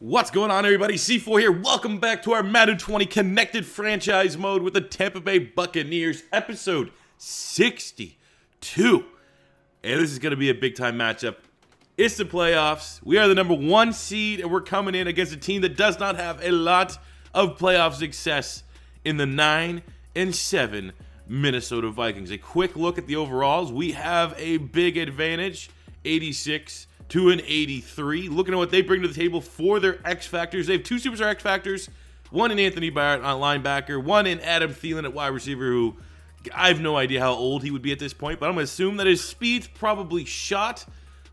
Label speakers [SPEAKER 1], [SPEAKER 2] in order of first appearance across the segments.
[SPEAKER 1] What's going on, everybody? C4 here. Welcome back to our Madden 20 connected franchise mode with the Tampa Bay Buccaneers, episode 62. And this is going to be a big-time matchup. It's the playoffs. We are the #1 seed, and we're coming in against a team that does not have a lot of playoff success in the 9-7 Minnesota Vikings. A quick look at the overalls. We have a big advantage, 86 to an 83. Looking at what they bring to the table for their X Factors. They have two superstar X Factors. One in Anthony Barrett on linebacker. One in Adam Thielen at wide receiver, who I have no idea how old he would be at this point, but I'm going to assume that his speed's probably shot.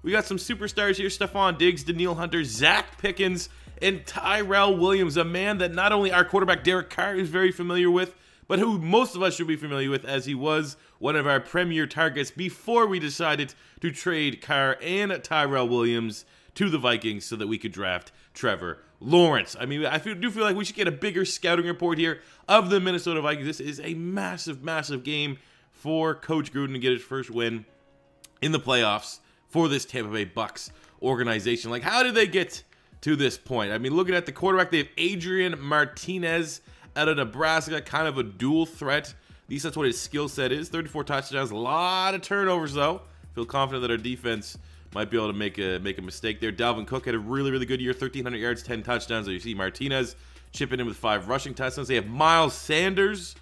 [SPEAKER 1] We got some superstars here. Stephon Diggs, Danielle Hunter, Zach Pickens, and Tyrell Williams. A man that not only our quarterback Derek Carr is very familiar with, but who most of us should be familiar with, as he was one of our premier targets before we decided to trade Carr and Tyrell Williams to the Vikings so that we could draft Trevor Lawrence. I mean, I do feel like we should get a bigger scouting report here of the Minnesota Vikings. This is a massive, massive game for Coach Gruden to get his first win in the playoffs for this Tampa Bay Bucs organization. Like, how did they get to this point? I mean, looking at the quarterback, they have Adrian Martinez out of Nebraska, kind of a dual threat. At least that's what his skill set is. 34 touchdowns, a lot of turnovers though. Feel confident that our defense might be able to make a mistake there. Dalvin Cook had a really, really good year, 1,300 yards, 10 touchdowns. So you see Martinez chipping in with 5 rushing touchdowns. They have Miles Sanders.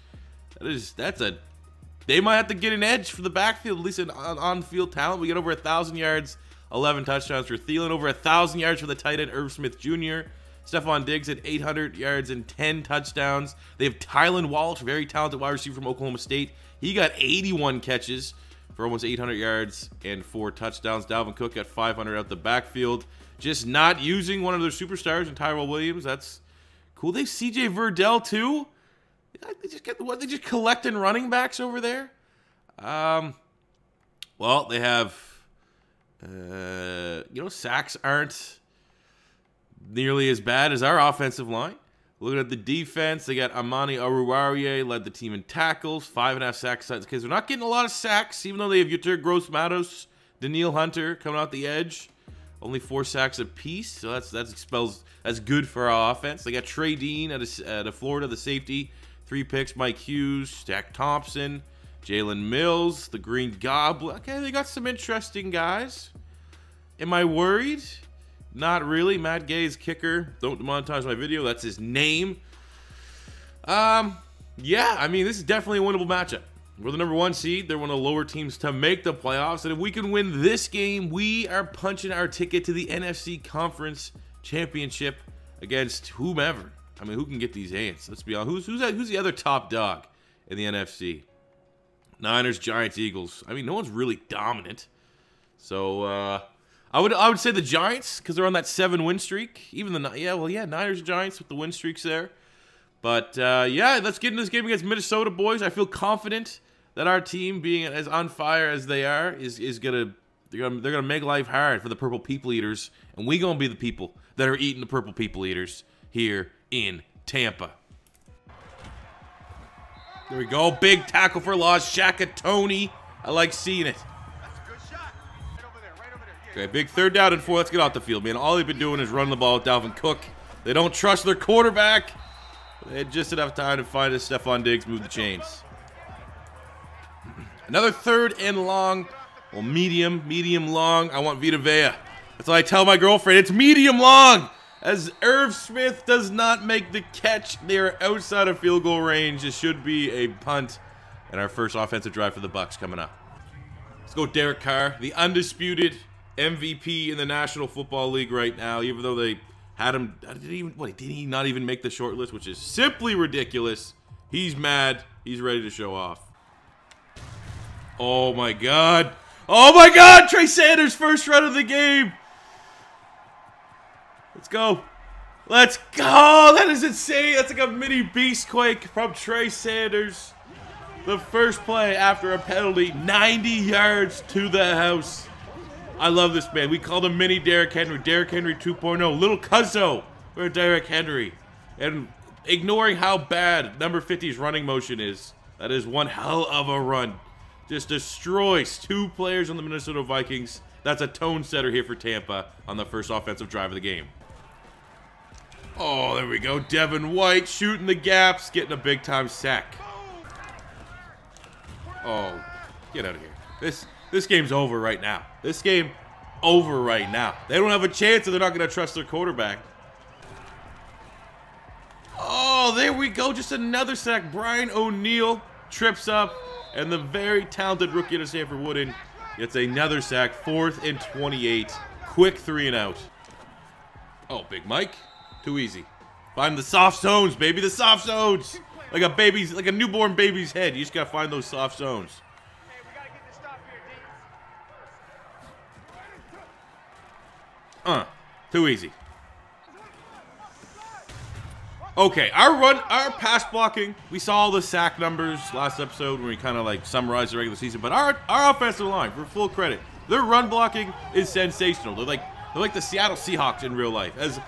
[SPEAKER 1] They might have to get an edge for the backfield, at least in on-field talent. We get over 1,000 yards, 11 touchdowns for Thielen, over 1,000 yards for the tight end Irv Smith Jr. Stephon Diggs at 800 yards and 10 touchdowns. They have Tylan Walsh, very talented wide receiver from Oklahoma State. He got 81 catches for almost 800 yards and 4 touchdowns. Dalvin Cook got 500 out the backfield. Just not using one of their superstars in Tyrell Williams. That's cool. They have CJ Verdell too. They just collecting running backs over there. Well, they have sacks aren't nearly as bad as our offensive line. Looking at the defense, they got Amani Aruarie, led the team in tackles, 5.5 sacks. Because they're not getting a lot of sacks, even though they have Yetur Gross-Matos, Danielle Hunter coming out the edge. Only 4 sacks apiece, so that's good for our offense. They got Trey Dean out of Florida, the safety, 3 picks. Mike Hughes, Jack Thompson, Jalen Mills, the Green Goblin. Okay, they got some interesting guys. Am I worried? Not really. Matt Gay's kicker. Don't demonetize my video. That's his name. Yeah, I mean, this is definitely a winnable matchup. We're the #1 seed. They're one of the lower teams to make the playoffs. And if we can win this game, we are punching our ticket to the NFC Conference Championship against whomever. I mean, who can get these hands? Let's be honest. Who's the other top dog in the NFC? Niners, Giants, Eagles. I mean, no one's really dominant. So, I would say the Giants, because they're on that 7-win streak. Even the Niners, Giants with the win streaks there. But yeah, let's get in this game against Minnesota, boys. I feel confident that our team, being as on fire as they are, is they're gonna make life hard for the Purple People Eaters, and we gonna be the people that are eating the Purple People Eaters here in Tampa. There we go, big tackle for loss, Shaka Tony. I like seeing it. Okay, big 3rd down and 4. Let's get off the field, man. All they've been doing is running the ball with Dalvin Cook. They don't trust their quarterback. They had just enough time to find a Stephon Diggs, move the chains. Another 3rd and long. Well, medium long. I want Vita Vea. That's what I tell my girlfriend. It's medium long. As Irv Smith does not make the catch, they are outside of field goal range. It should be a punt. And our first offensive drive for the Bucs coming up. Let's go Derek Carr, the undisputed MVP in the National Football League right now, even though they had him. Did he not even make the short list, which is simply ridiculous. He's mad. He's ready to show off. Oh my God. Oh my God. Trey Sanders, first run of the game. Let's go. Let's go. That is insane. That's like a mini beast quake from Trey Sanders. The first play after a penalty, 90 yards to the house. I love this man. We called him Mini Derrick Henry. Derrick Henry 2.0. Little Cuzzo for Derrick Henry. And ignoring how bad number 50's running motion is, that is one hell of a run. Just destroys 2 players on the Minnesota Vikings. That's a tone setter here for Tampa on the first offensive drive of the game. Oh, there we go. Devin White shooting the gaps, getting a big-time sack. Oh, get out of here. This game's over right now. This game over right now. They don't have a chance and they're not going to trust their quarterback. Oh, there we go. Just another sack. Brian O'Neill trips up, and the very talented rookie out of Stanford Woodin gets another sack. 4th and 28. Quick 3 and out. Oh, Big Mike. Too easy. Find the soft zones, baby. The soft zones. Like a newborn baby's head. You just got to find those soft zones. Too easy. Okay, our pass blocking, we saw all the sack numbers last episode when we kind of like summarized the regular season, but our offensive line, for full credit, their run blocking is sensational. They're like the Seattle Seahawks in real life. As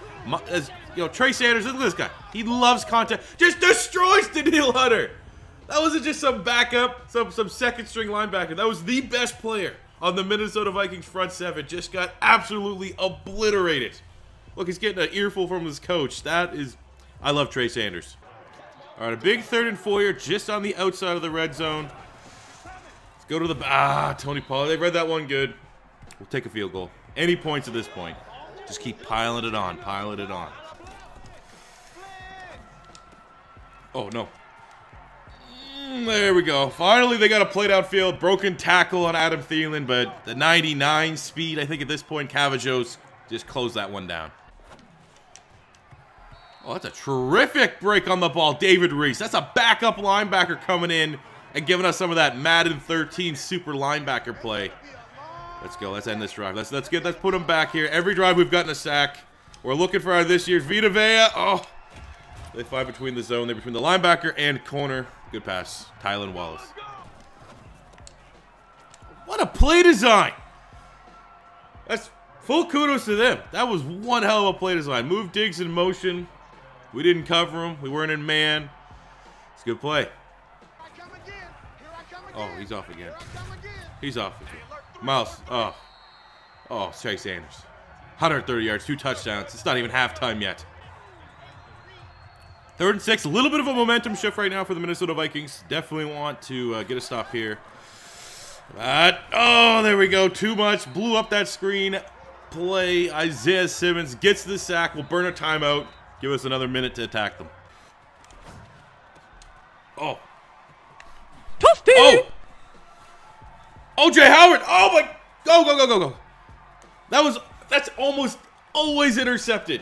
[SPEAKER 1] you know, Trey Sanders, look at this guy. He loves contact. Just destroys Daniil Hunter. That wasn't just some backup, some second string linebacker. That was the best player on the Minnesota Vikings front seven. Just got absolutely obliterated. Look, he's getting an earful from his coach. That is... I love Trey Sanders. All right, a big 3rd and 4 here, just on the outside of the red zone. Let's go to the... Tony Pollard. They read that one good. We'll take a field goal. Any points at this point. Just keep piling it on, piling it on. Oh, no. There we go. Finally, they got a play downfield. Broken tackle on Adam Thielen, but the 99 speed, I think at this point, Cavajos just closed that one down. Oh, that's a terrific break on the ball. David Reese. That's a backup linebacker coming in and giving us some of that Madden 13 super linebacker play. Let's go. Let's end this drive. Let's put him back here. Every drive we've gotten a sack. We're looking for our this year's Vita Vea. Oh, they fight between the zone. They're between the linebacker and corner. Good pass. Tylan Wallace. What a play design. That's full kudos to them. That was one hell of a play design. Move Diggs in motion. We didn't cover him. We weren't in man. It's a good play. Oh, he's off again. He's off again. Miles. Oh, Trey Sanders. 130 yards, 2 touchdowns. It's not even halftime yet. 3rd and 6. A little bit of a momentum shift right now for the Minnesota Vikings. Definitely want to get a stop here. Oh, there we go. Too much. Blew up that screen play. Isaiah Simmons gets the sack. We'll burn a timeout. Give us another minute to attack them. Oh.
[SPEAKER 2] Toasty!
[SPEAKER 1] Oh! O.J. Howard! Oh my... Go, go, go, go, go. That's almost always intercepted.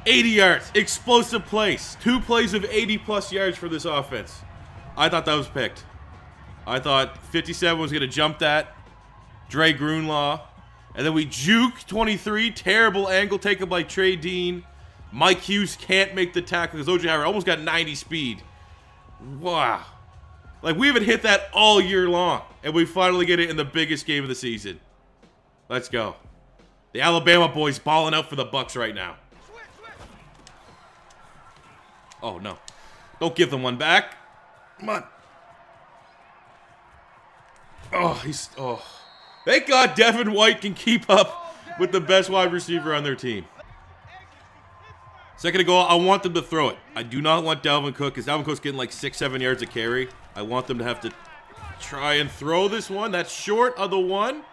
[SPEAKER 1] 80 yards. Explosive plays. 2 plays of 80-plus yards for this offense. I thought that was picked. I thought 57 was going to jump that. Dre Grunlaw. And then we juke 23. Terrible angle taken by Trey Dean. Mike Hughes can't make the tackle because O.J. Howard almost got 90 speed. Wow. Like, we haven't hit that all year long. And we finally get it in the biggest game of the season. Let's go. The Alabama boys balling out for the Bucs right now. Oh, no. Don't give them one back. Come on. Oh. Thank God Devin White can keep up with the best wide receiver on their team. Second and goal, I want them to throw it. I do not want Dalvin Cook, because Dalvin Cook's getting like 6-7 yards a carry. I want them to have to try and throw this one. That's short of the one.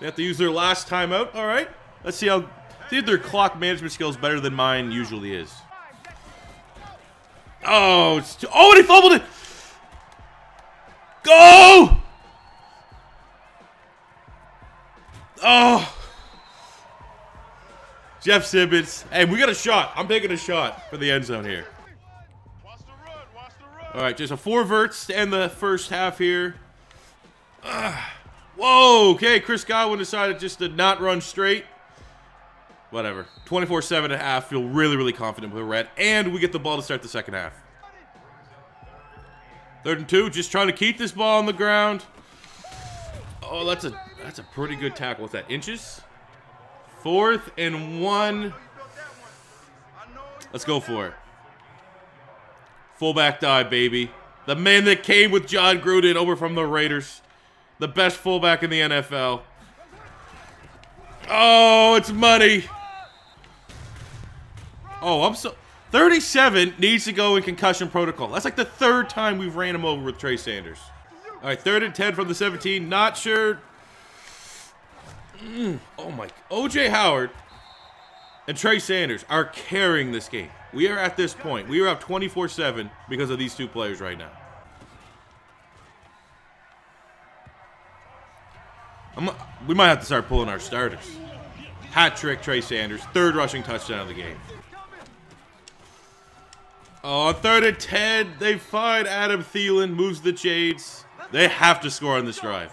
[SPEAKER 1] They have to use their last timeout. All right. Let's see if their clock management skill is better than mine usually is. Oh, and he fumbled it. Go! Oh. Jeff Simmons. Hey, we got a shot. I'm taking a shot for the end zone here. All right, just a 4 verts to end the first half here. Whoa, okay. Chris Godwin decided just to not run straight. Whatever. 24-7 at half. Feel really, really confident with Red. And we get the ball to start the second half. 3rd and 2. Just trying to keep this ball on the ground. Oh, that's a pretty good tackle. What's that? Inches? 4th and 1. Let's go for it. Fullback dive, baby. The man that came with John Gruden over from the Raiders. The best fullback in the NFL. Oh, it's money. Oh, I'm so... 37 needs to go in concussion protocol. That's like the 3rd time we've ran him over with Trey Sanders. All right, 3rd and 10 from the 17. Not sure. Oh, my. O.J. Howard and Trey Sanders are carrying this game. We are at this point. We are up 24-7 because of these two players right now. We might have to start pulling our starters. Hat trick, Trey Sanders. 3rd rushing touchdown of the game. Oh, 3rd and 10. They find Adam Thielen. Moves the chains. They have to score on this drive.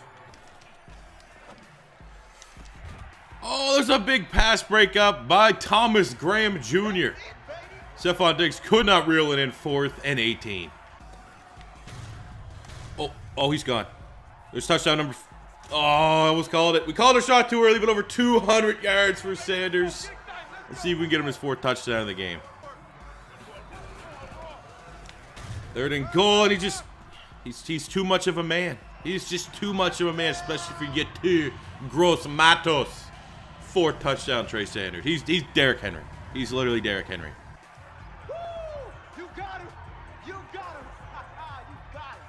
[SPEAKER 1] Oh, there's a big pass breakup by Thomas Graham Jr. Stephon Diggs could not reel it in. 4th and 18. Oh, he's gone. There's touchdown number... Oh, I almost called it. We called a shot too early, but over 200 yards for Sanders. Let's see if we can get him his 4th touchdown of the game. 3rd and goal, and he's too much of a man. He's just too much of a man, especially if you get to Gross Matos. 4th touchdown, Trey Sanders. He's Derrick Henry. He's literally Derrick Henry.
[SPEAKER 3] You got him. You got him. You got him.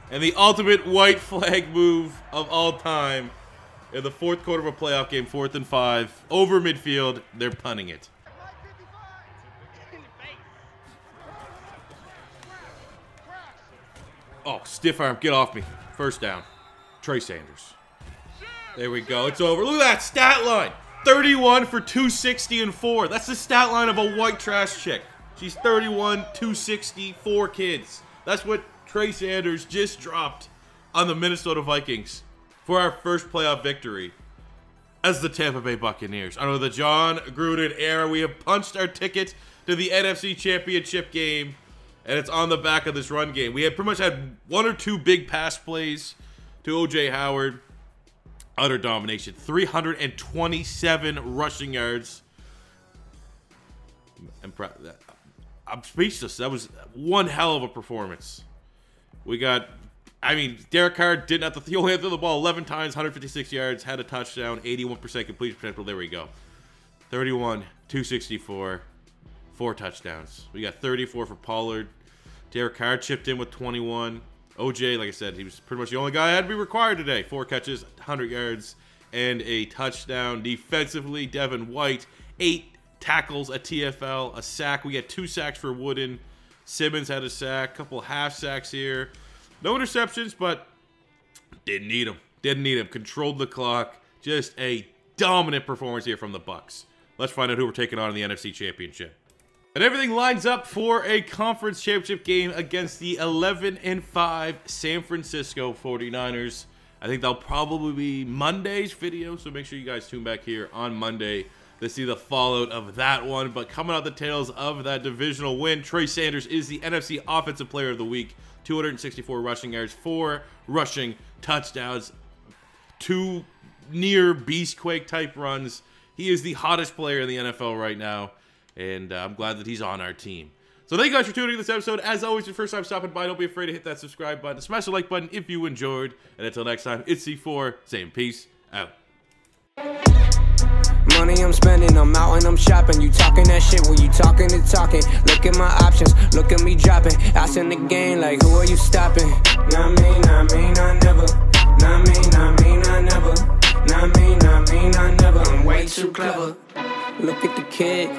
[SPEAKER 1] And the ultimate white flag move of all time. In the 4th quarter of a playoff game, 4th and 5. Over midfield, they're punting it. Oh, stiff arm. Get off me. 1st down. Trey Sanders. There we go. It's over. Look at that stat line. 31 for 260 and 4. That's the stat line of a white trash chick. She's 31, 260, 4 kids. That's what Trey Sanders just dropped on the Minnesota Vikings for our first playoff victory as the Tampa Bay Buccaneers. Under the John Gruden era, we have punched our ticket to the NFC Championship game. And it's on the back of this run game. We had pretty much had 1 or 2 big pass plays to O.J. Howard. Utter domination. 327 rushing yards. I'm speechless. That was one hell of a performance. We got... I mean, Derek Carr didn't have to... He only had to throw the ball 11 times, 156 yards, had a touchdown, 81% completion potential. There we go. 31, 264. 4 touchdowns. We got 34 for Pollard. Derek Carr chipped in with 21. OJ, like I said, he was pretty much the only guy that had to be required today. 4 catches, 100 yards, and a touchdown. Defensively, Devin White, 8 tackles, a TFL, a sack. We got 2 sacks for Wooden. Simmons had a sack, couple half sacks here. No interceptions, but didn't need them. Didn't need them. Controlled the clock. Just a dominant performance here from the Bucs. Let's find out who we're taking on in the NFC Championship. And everything lines up for a conference championship game against the 11-5 San Francisco 49ers. I think that'll probably be Monday's video, so make sure you guys tune back here on Monday to see the fallout of that one. But coming out the tails of that divisional win, Trey Sanders is the NFC Offensive Player of the Week. 264 rushing yards, 4 rushing touchdowns, 2 near beast quake type runs. He is the hottest player in the NFL right now. And I'm glad that he's on our team. So thank you guys for tuning in this episode. As always, your first time stopping by, don't be afraid to hit that subscribe button. Smash the like button if you enjoyed. And until next time, it's C4 saying peace out.
[SPEAKER 4] Money I'm spending, I'm out and I'm shopping. You talking that shit, well you talking the talking. Look at my options, look at me dropping. Ass in the game, like who are you stopping? Not me, not me, not never. Not me, not me, not never. Not me, not me, not never. I'm way too clever. Look at the kid.